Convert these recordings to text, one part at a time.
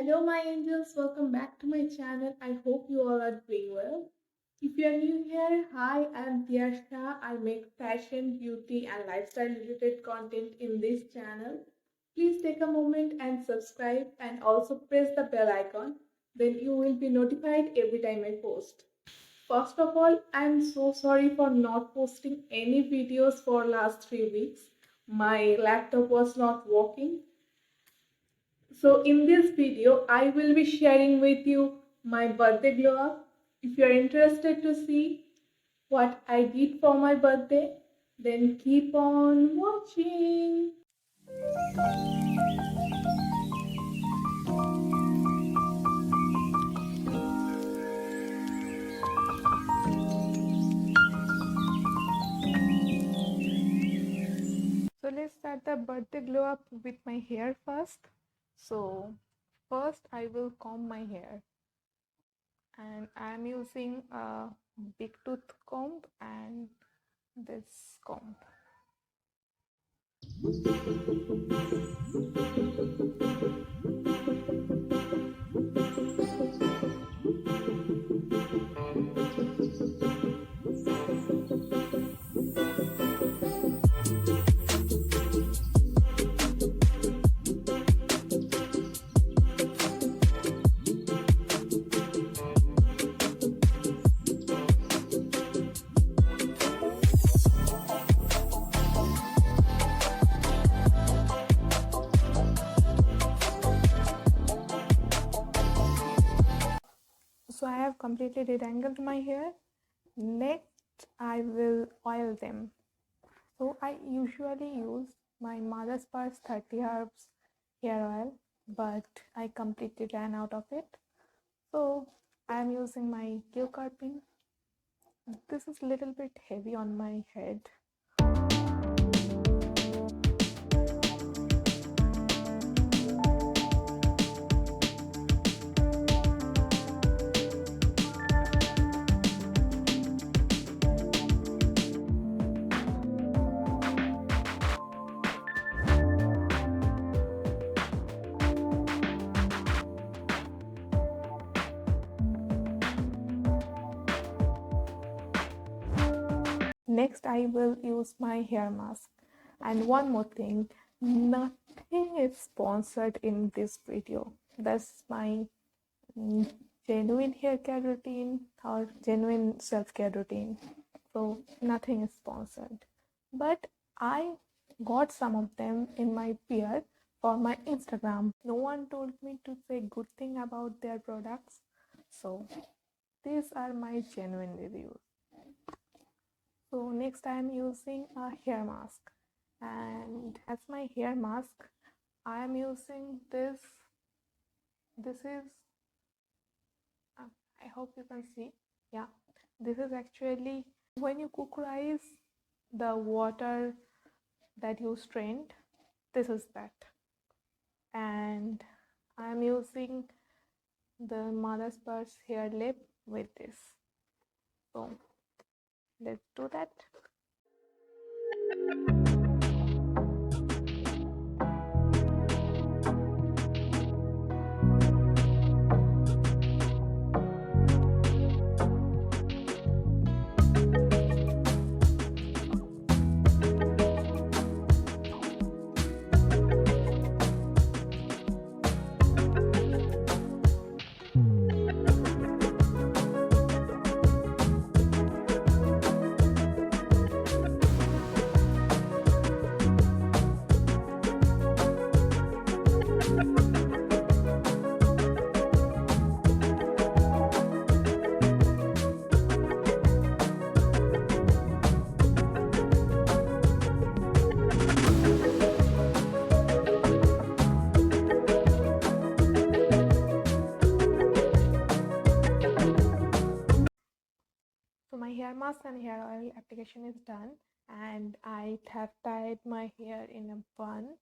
Hello, my angels. Welcome back to my channel. I hope you all are doing well. If you are new here, hi, I'm Tiyasa. I make fashion, beauty, and lifestyle related content in this channel. Please take a moment and subscribe and also press the bell icon. Then you will be notified every time I post. First of all, I'm so sorry for not posting any videos for last 3 weeks. My laptop was not working, so in this video, I will be sharing with you my birthday glow up. If you are interested to see what I did for my birthday, then keep on watching. So let's start the birthday glow up with my hair first. So first I will comb my hair, and I am using a big tooth comb and this comb. So I have completely detangled my hair. Next, I will oil them. So I usually use my mother's purse 30 herbs hair oil, but I completely ran out of it. So I am using my Keratin. This is a little bit heavy on my head. Next, I will use my hair mask. And one more thing, nothing is sponsored in this video. That's my genuine hair care routine or genuine self-care routine. So nothing is sponsored. But I got some of them in my beard for my Instagram. No one told me to say good thing about their products. So these are my genuine reviews. So next I am using a hair mask, and as my hair mask I am using this. This is I hope you can see. Yeah, this is actually when you cook rice, the water that you strained, this is that. And I am using the mother's purse hair lip with this. So let's do that. So my hair mask and hair oil application is done, and I have tied my hair in a bun.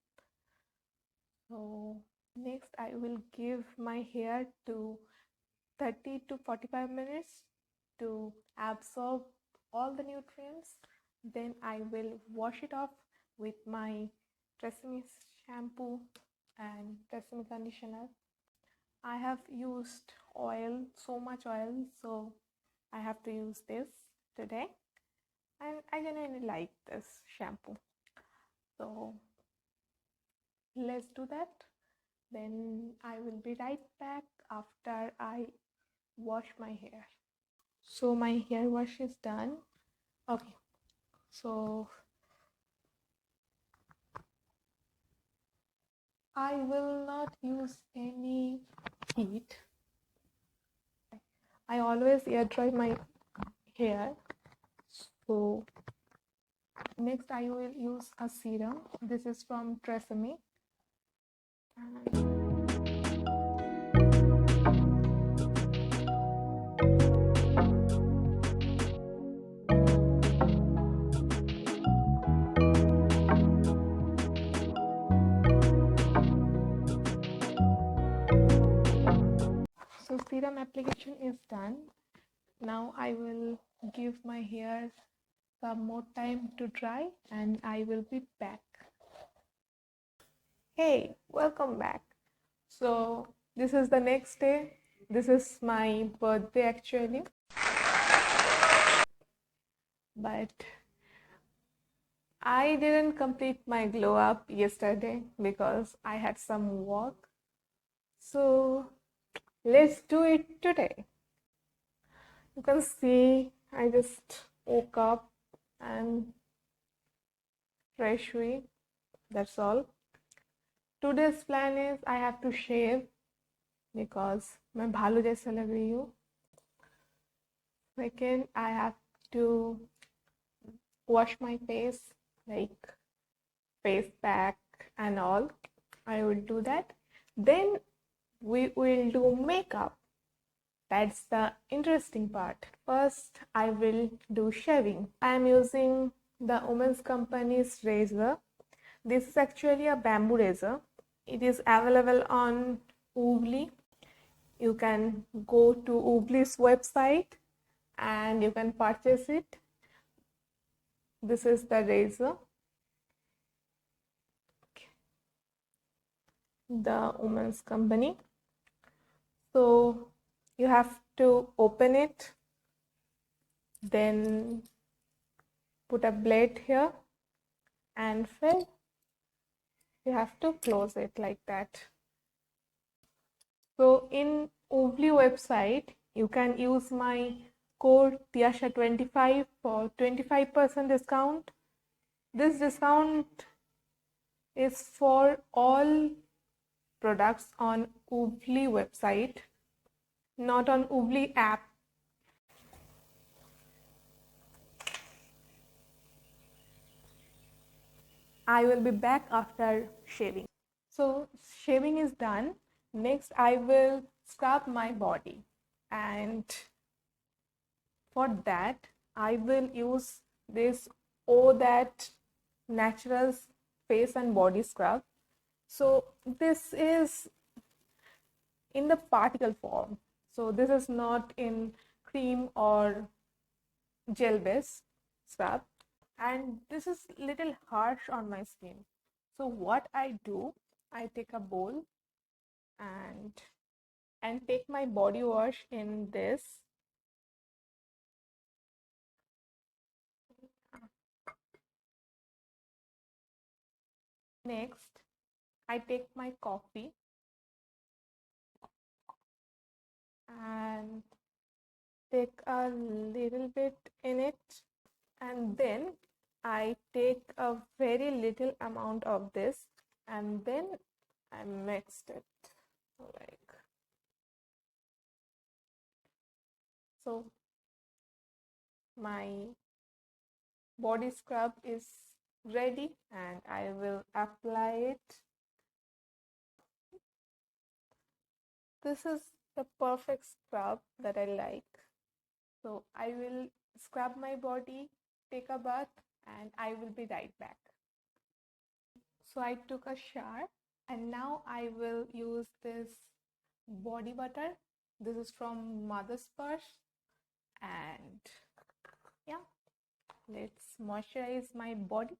So next I will give my hair to 30 to 45 minutes to absorb all the nutrients. Then I will wash it off with my Tresemme shampoo and Tresemme conditioner. I have used oil, so much oil, so I have to use this today, and I genuinely like this shampoo. So let's do that. Then I will be right back after I wash my hair. So my hair wash is done. Okay, so I will not use any heat. I always air dry my hair. So next I will use a serum. This is from Tresemme. So serum application is done. Now I will give my hair some more time to dry and I will be back. Hey, welcome back. So this is the next day. This is my birthday actually. But I didn't complete my glow up yesterday because I had some work. So let's do it today. You can see I just woke up and fresh way. That's all. Today's plan is I have to shave because मैं भालू जैसा लग रही हूँ. Second, I have to wash my face, like face pack and all. I will do that. Then we will do makeup. That's the interesting part. First, I will do shaving. I am using the women's company's razor. This is actually a bamboo razor. It is available on Oogly. You can go to Oogly's website and you can purchase it. This is the razor. The women's company. So you have to open it, then put a blade here and fill. You have to close it like that. So in Oogly website, you can use my code Tiyasa25 for 25% discount. This discount is for all products on Oogly website, not on Oogly app. I will be back after shaving. So shaving is done. Next I will scrub my body, and for that I will use this that Naturals face and body scrub. So this is in the particle form. So this is not in cream or gel based scrub, and this is little harsh on my skin. So what I do, I take a bowl and take my body wash in this. Next, I take my coffee and take a little bit in it, and then I take a very little amount of this and then I mixed it like so. My body scrub is ready and I will apply it. This is the perfect scrub that I like. So I will scrub my body, take a bath, and I will be right back. So I took a shower and now I will use this body butter. This is from Mother's Purse, and yeah, let's moisturize my body.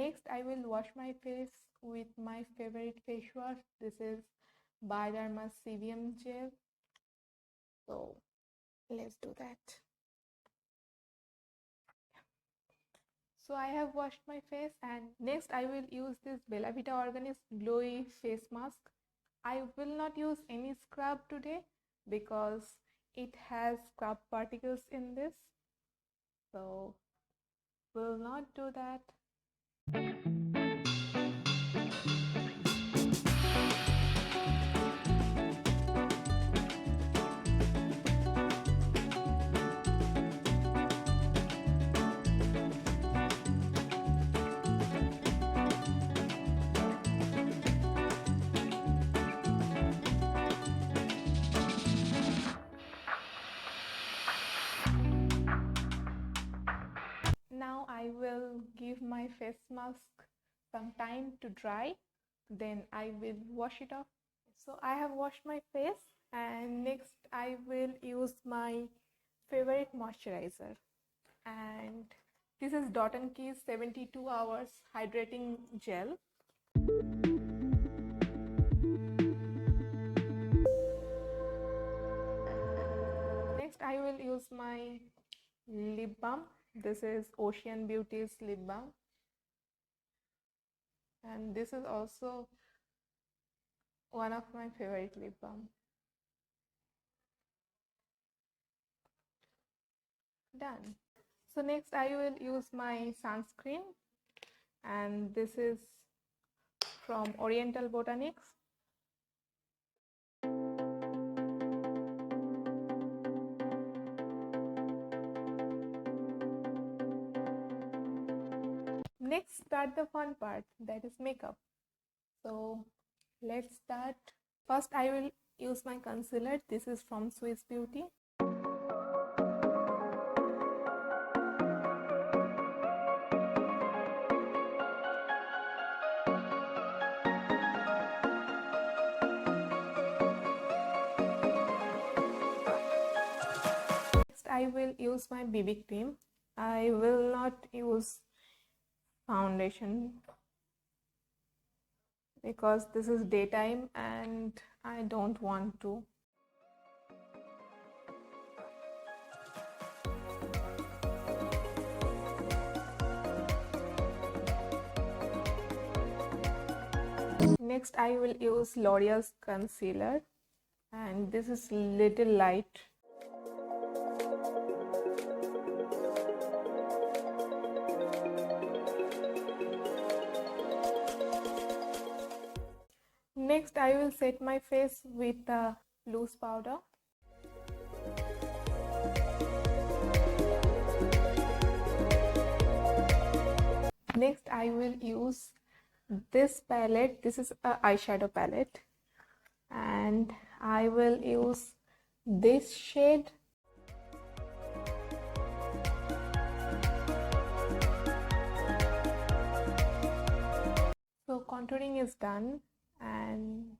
Next, I will wash my face with my favorite face wash. This is Bioderma Sebium gel. So let's do that. So I have washed my face, and next I will use this Bella Vita Organic Glowy Face Mask. I will not use any scrub today because it has scrub particles in this. So will not do that. Now I will give my face mask some time to dry, then I will wash it off. So I have washed my face, and next I will use my favorite moisturizer, and this is Dot & Key's 72 hours hydrating gel. Next I will use my lip balm. This is Ocean Beauty's lip balm, and this is also one of my favorite lip balm. Done. So next I will use my sunscreen, and this is from Oriental Botanics. Next, start the fun part, that is makeup. So let's start. First I will use my concealer. This is from Swiss Beauty. Next I will use my BB cream. I will not use foundation because this is daytime and I don't want to. Next I will use L'Oreal's concealer, and this is little light. Next I will set my face with a loose powder. Next I will use this palette. This is a eyeshadow palette, and I will use this shade. So contouring is done, and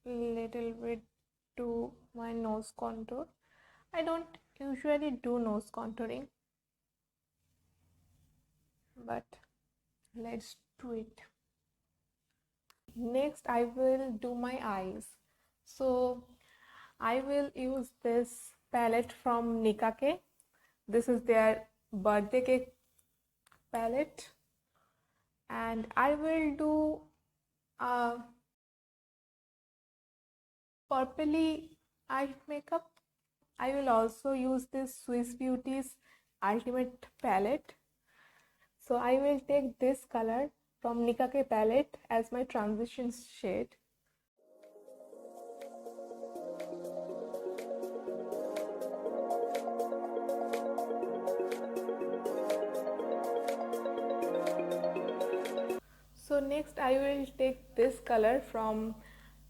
little bit to my nose contour. I don't usually do nose contouring, but let's do it. Next I will do my eyes. So I will use this palette from Nicka. This is their birthday cake palette, and I will do a purpley eye makeup. I will also use this Swiss Beauty's Ultimate palette. So I will take this color from Nicka palette as my transition shade. So next I will take this color from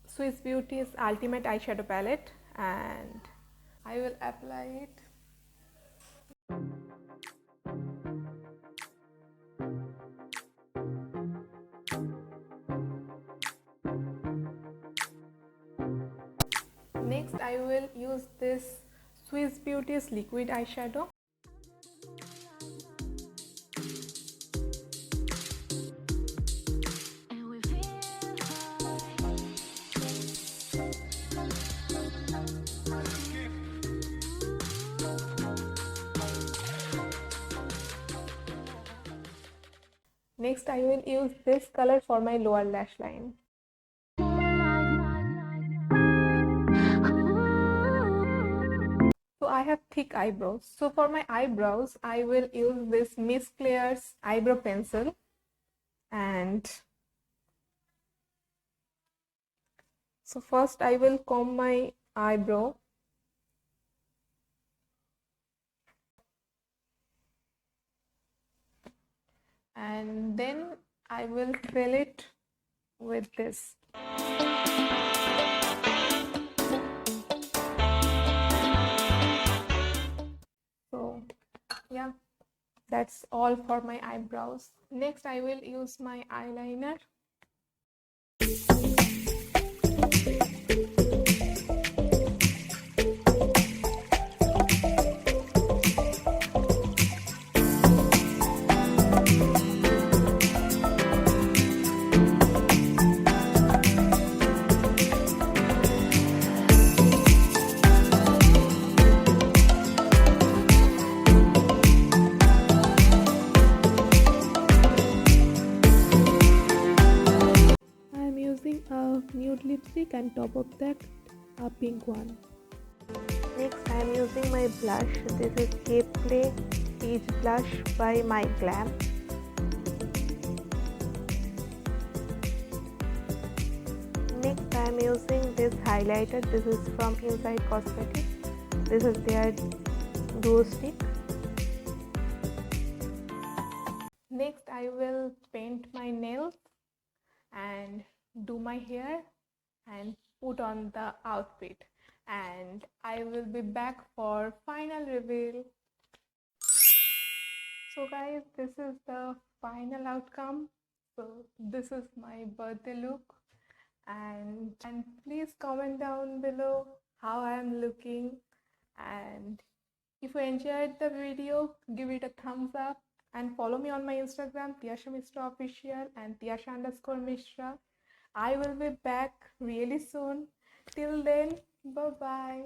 Swiss Beauty's Ultimate Eyeshadow palette, and I will apply it. Next I will use this Swiss Beauty's liquid eyeshadow. Next, I will use this color for my lower lash line. So I have thick eyebrows. So for my eyebrows, I will use this Miss Claire's eyebrow pencil. And so first I will comb my eyebrow. And then I will fill it with this. So yeah, that's all for my eyebrows. Next, I will use my eyeliner. A nude lipstick and top of that a pink one. Next I am using my blush. This is Cape Play Peach Blush by My Glam. Next I am using this highlighter. This is from Inside Cosmetics. This is their glue stick. Next I will paint my nails and do my hair and put on the outfit, and I will be back for final reveal. So guys, this is the final outcome. So this is my birthday look, and please comment down below how I am looking, and if you enjoyed the video, give it a thumbs up and follow me on my Instagram, Tiyasa Mishra official and Tiyasa_Mishra. I will be back really soon. Till then, bye bye.